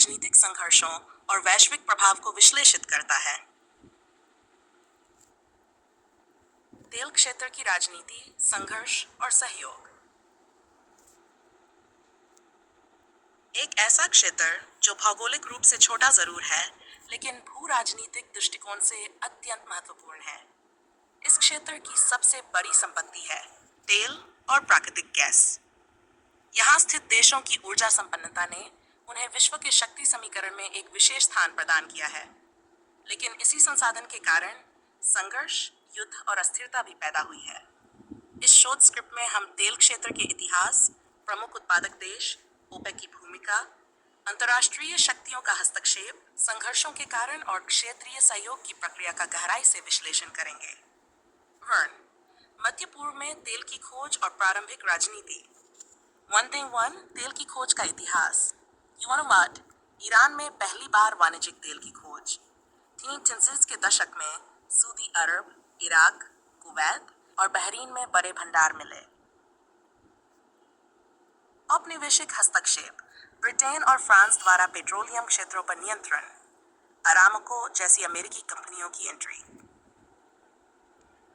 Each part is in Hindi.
राजनीतिक संघर्षों और वैश्विक प्रभाव को विश्लेषित करता है। तेल क्षेत्र की राजनीति, संघर्ष और सहयोग। एक ऐसा क्षेत्र जो भौगोलिक रूप से छोटा जरूर है, लेकिन भू राजनीतिक दृष्टिकोण से अत्यंत महत्वपूर्ण है। इस क्षेत्र की सबसे बड़ी संपत्ति है तेल और प्राकृतिक गैस। यहाँ स्थित देशों की ऊर्जा संपन्नता ने उन्हें विश्व के शक्ति समीकरण में एक विशेष स्थान प्रदान किया है। लेकिन इसी संसाधन के कारण संघर्ष, युद्ध और अस्थिरता भी पैदा हुई है। इस शोध स्क्रिप्ट में हम तेल क्षेत्र के इतिहास, प्रमुख उत्पादक देश, ओपेक की भूमिका, अंतर्राष्ट्रीय शक्तियों का हस्तक्षेप, संघर्षों के कारण और क्षेत्रीय सहयोग की प्रक्रिया का गहराई से विश्लेषण करेंगे। वर्ण, मध्य पूर्व में तेल की खोज और प्रारंभिक राजनीति। 1 तेल की खोज का इतिहास। युवानुवाद, ईरान में पहली बार वाणिज्यिक तेल की खोज। 1910 के दशक में सऊदी अरब, इराक, कुवैत और बहरीन में बड़े भंडार मिले। औपनिवेशिक हस्तक्षेप, ब्रिटेन और फ्रांस द्वारा पेट्रोलियम क्षेत्रों पर नियंत्रण, अरामको जैसी अमेरिकी कंपनियों की एंट्री।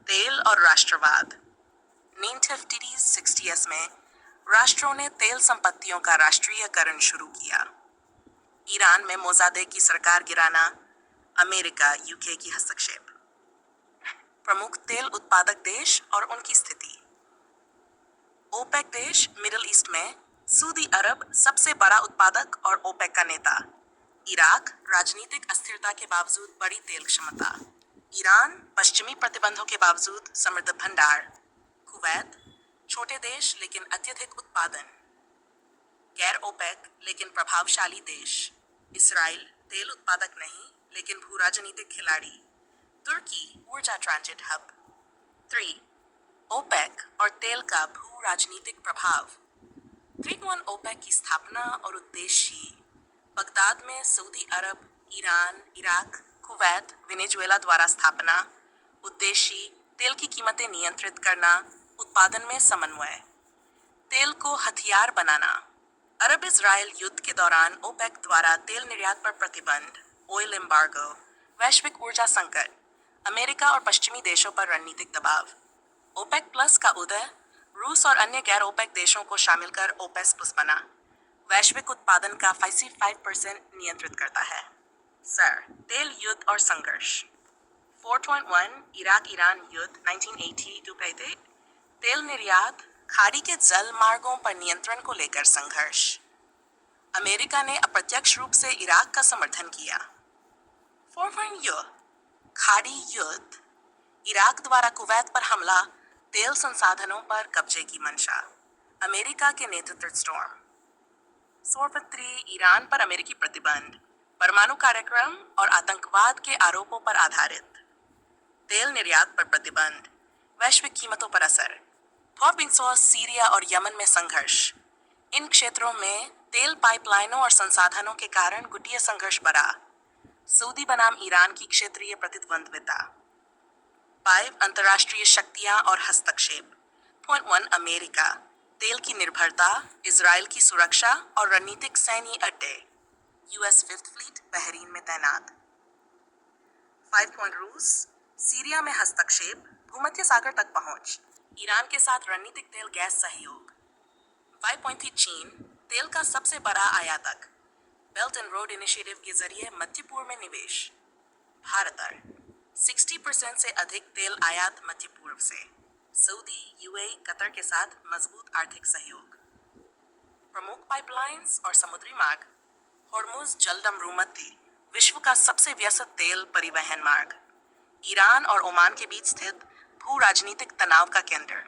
तेल और राष्ट्रवाद। 1950s में राष्ट्रों ने तेल संपत्तियों का राष्ट्रीयकरण शुरू किया। ईरान में मोसादेक की सरकार गिराना, अमेरिका, यूके की हस्तक्षेप। प्रमुख तेल उत्पादक देश और उनकी स्थिति। ओपेक देश, मिडिल ईस्ट में सऊदी अरब सबसे बड़ा उत्पादक और ओपेक का नेता। इराक, राजनीतिक अस्थिरता के बावजूद बड़ी तेल क्षमता। ईरान, पश्चिमी प्रतिबंधों के बावजूद समृद्ध भंडार। कुवैत, छोटे देश लेकिन अत्यधिक उत्पादन। गैर ओपेक लेकिन प्रभावशाली देश। इसराइल, तेल उत्पादक नहीं लेकिन भू राजनीतिक खिलाड़ी। तुर्की, ऊर्जा ट्रांजिट हब। 3 ओपेक और तेल का भू राजनीतिक प्रभाव। 3 ओपेक की स्थापना और उद्देश्य। बगदाद में सऊदी अरब, ईरान, इराक, कुवैत, वेनेजुएला द्वारा स्थापना। उद्देश्य तेल की कीमतें नियंत्रित करना, उत्पादन में समन्वय। तेल को हथियार बनाना। अरब इजराइल युद्ध के दौरान ओपेक द्वारा तेल निर्यात पर प्रतिबंध, ऑयल एम्बार्गो। वैश्विक ऊर्जा संकट, अमेरिका और पश्चिमी देशों पर रणनीतिक दबाव। ओपेक प्लस का उदय, रूस और अन्य गैर ओपेक देशों को शामिल कर ओपेक प्लस बना। वैश्विक उत्पादन का 55% नियंत्रित करता है। सर, तेल युद्ध और संघर्ष। 4.1 इराक ईरान युद्ध 1980 तेल निर्यात, खाड़ी के जल मार्गों पर नियंत्रण को लेकर संघर्ष। अमेरिका ने अप्रत्यक्ष रूप से इराक का समर्थन किया। 4 खाड़ी युद्ध, इराक द्वारा कुवैत पर हमला, तेल संसाधनों पर कब्जे की मंशा। अमेरिका के नेतृत्व स्टॉर्म। 4 ईरान पर अमेरिकी प्रतिबंध, परमाणु कार्यक्रम और आतंकवाद के आरोपों पर आधारित। तेल निर्यात पर प्रतिबंध, वैश्विक कीमतों पर असर। 4 सीरिया और यमन में संघर्ष। इन क्षेत्रों में तेल पाइपलाइनों और संसाधनों के कारण गुटीय संघर्ष बढ़ा। सऊदी बनाम ईरान की क्षेत्रीय प्रतिद्वंद्विता। 5 अंतर्राष्ट्रीय शक्तियां और हस्तक्षेप। 1 अमेरिका, तेल की निर्भरता, इजराइल की सुरक्षा और रणनीतिक सैन्य अड्डे। यूएस 5th फ्लीट बहरीन में तैनात। 5 रूस, सीरिया में हस्तक्षेप, भूमध्य सागर तक पहुंच, ईरान के साथ रणनीतिक तेल गैस सहयोग। 5 चीन, तेल का सबसे बड़ा आयातक, बेल्ट एंड रोड इनिशिएटिव के जरिए मध्य पूर्व में निवेश। भारत 60% से अधिक तेल आयात मध्य पूर्व से, सऊदी, यूएई, कतर के साथ मजबूत आर्थिक सहयोग। प्रमुख पाइपलाइंस और समुद्री मार्ग। हॉर्मुज जलडमरूमध्य, विश्व का सबसे व्यस्त तेल परिवहन मार्ग। ईरान और ओमान के बीच स्थित भू राजनीतिक तनाव का केंद्र।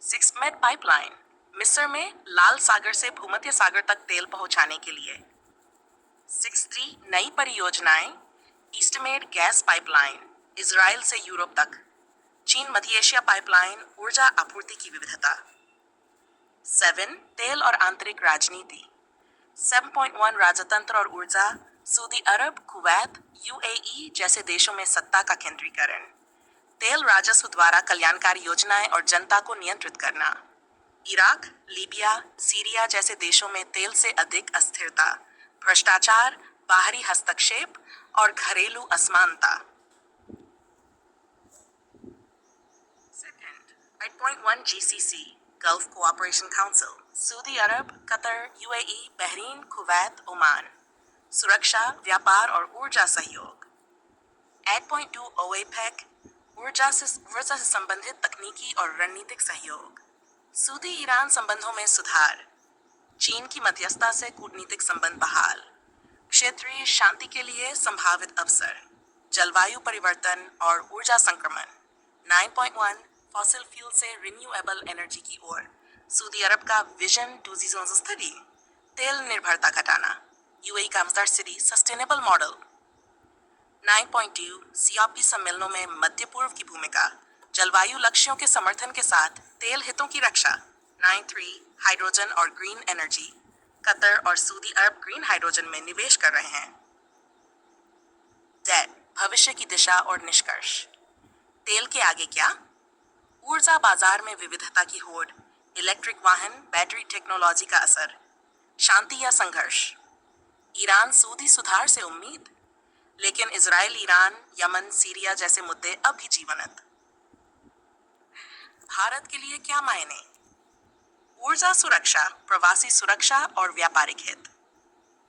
6 मेड पाइपलाइन, मिस्र में लाल सागर से भूमध्य सागर तक तेल पहुंचाने के लिए। 6 नई परियोजनाएं, ईस्टमेड गैस पाइपलाइन, इजराइल से यूरोप तक। चीन मध्य एशिया पाइपलाइन, ऊर्जा आपूर्ति की विविधता। 7 तेल और आंतरिक राजनीति। 7.1 राजतंत्र और ऊर्जा, सऊदी अरब, कुवैत, यूएई जैसे देशों में सत्ता का केंद्रीकरण। तेल राजस्व द्वारा कल्याणकारी योजनाएं और जनता को नियंत्रित करना। इराक, लीबिया, सीरिया जैसे देशों में तेल से अधिक अस्थिरता, भ्रष्टाचार, बाहरी हस्तक्षेप और घरेलू असमानता। Second, 8.1 GCC, Gulf Cooperation Council, Saudi Arab, Qatar, UAE, Bahrain, Kuwait, Oman, सुरक्षा, व्यापार और ऊर्जा सहयोग। 8.2 OAPEC, ऊर्जा से संबंधित तकनीकी और रणनीतिक सहयोग। सऊदी ईरान संबंधों में सुधार, चीन की मध्यस्थता से कूटनीतिक संबंध बहाल, क्षेत्रीय शांति के लिए संभावित अवसर, जलवायु परिवर्तन और ऊर्जा संक्रमण। 9.1 फॉसिल फ्यूल से रिन्यूएबल एनर्जी की ओर, सऊदी अरब का विजन 2030, तेल निर्भरता घटाना, यूएई का Masdar city sustainable model. 9.2 COP सम्मेलनों में मध्य पूर्व की भूमिका, जलवायु लक्ष्यों के समर्थन के साथ तेल हितों की रक्षा। 9.3 हाइड्रोजन और ग्रीन एनर्जी, कतर और सऊदी अरब ग्रीन हाइड्रोजन में निवेश कर रहे हैं। डेट, भविष्य की दिशा और निष्कर्ष। तेल के आगे क्या? ऊर्जा बाजार में विविधता की होड़, इलेक्ट्रिक वाहन, बैटरी टेक्नोलॉजी का असर, शांति या संघर्ष। ईरान सऊदी सुधार से उम्मीद, लेकिन इजराइल, ईरान, यमन, सीरिया जैसे मुद्दे अब भी जीवंत। भारत के लिए क्या मायने? ऊर्जा सुरक्षा, प्रवासी सुरक्षा और व्यापारिक हित।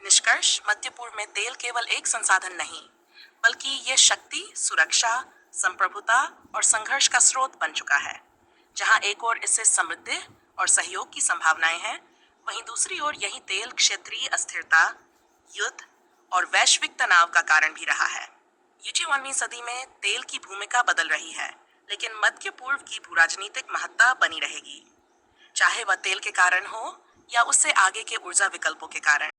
निष्कर्ष, मध्य पूर्व में तेल केवल एक संसाधन नहीं, बल्कि ये शक्ति, सुरक्षा, संप्रभुता और संघर्ष का स्रोत बन चुका है। जहां एक ओर इससे समृद्धि और सहयोग की संभावनाएं हैं, वहीं दूसरी ओर यही तेल क्षेत्रीय अस्थिरता, युद्ध और वैश्विक तनाव का कारण भी रहा है। 21वीं सदी में तेल की भूमिका बदल रही है, लेकिन मध्य पूर्व की भूराजनीतिक महत्ता बनी रहेगी, चाहे वह तेल के कारण हो या उससे आगे के ऊर्जा विकल्पों के कारण।